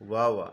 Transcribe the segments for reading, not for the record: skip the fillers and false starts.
वाह वाह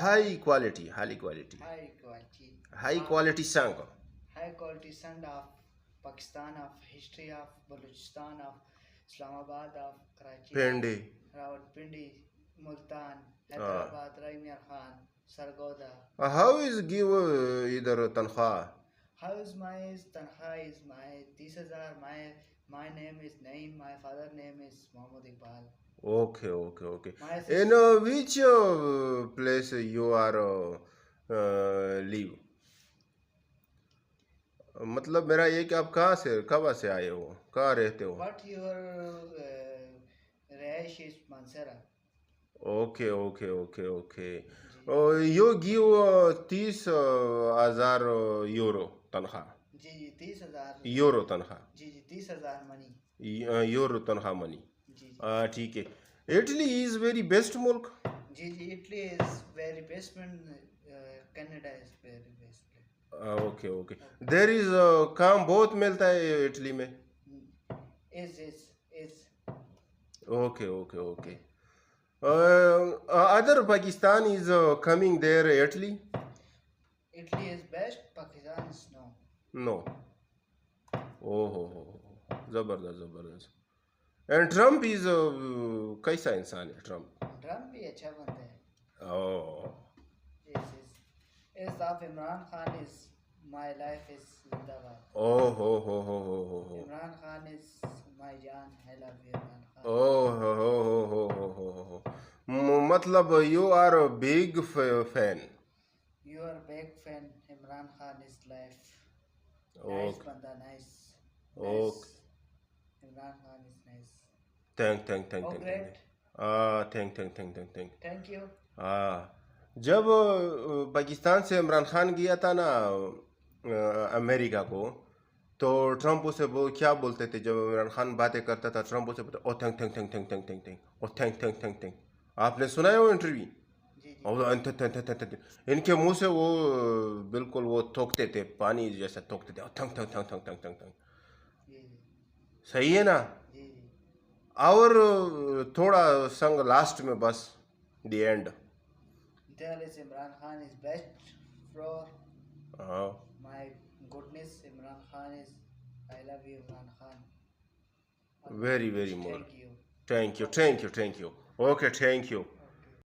high quality high quality high quality song high quality sound of Pakistan, of history of Balochistan, of Islamabad, of Karachi, Pende Rawalpindi, Multan, Hyderabad, Raimir Khan, Sargoda. How is give इधर तनख्वाह How is my tanha is my 30,000, my name is Naeem, my father name is Mohammad Iqbal. Okay okay okay My in which place you are live मतलब मेरा ये कि आप कहाँ से कब से आए हो कहाँ रहते हो What your Raish is Mansera. Okay okay okay okay जी यू गिव 30,000 यूरो तनख्वाह जी 30,000 यूरो तनख्वाह जी 30,000 मनी यूरो तनख्वाह मनी जी ठीक है इटली इज वेरी बेस्ट मुल्क जी Italy is very best and Canada is very best place. Okay okay there is काम बहुत मिलता है इटली में Is okay okay okay other Pakistan is coming there Italy Italy is best, Pakistan is no. No ओहो जबरदस्त जबरदस्त and Trump is कैसा इंसान है ट्रम्प Trump भी अच्छा बनता है. ओह Is of Imran Khan is my life is Zindabad. ओहो Imran Khan is my Jaan. I love you, Imran Khan. ओहो मतलब you are a big fan You are big fan. Imran Khan is life. Nice Okay. banda, nice. Okay. Imran Khan is nice. Thank Oh, great. Thank you. जब पाकिस्तान से इमरान खान गया था ना America को तो Trump उसे वो क्या बोलते थे जब इमरान खान बातें करता था ट्रम्प उसे बोलता ओ थैंक ओ थैंक आपने सुना है वो इंटरव्यू जी और इनके मुंह से वो बिल्कुल वो थोकते थे पानी जैसा थोकते थे थंग जी सही है ना जी और थोड़ा संग लास्ट में बस the end There is Imran Khan is best for हाँ my goodness. Imran Khan is. I love you, Imran Khan. Very more Thank you. Thank you okay thank you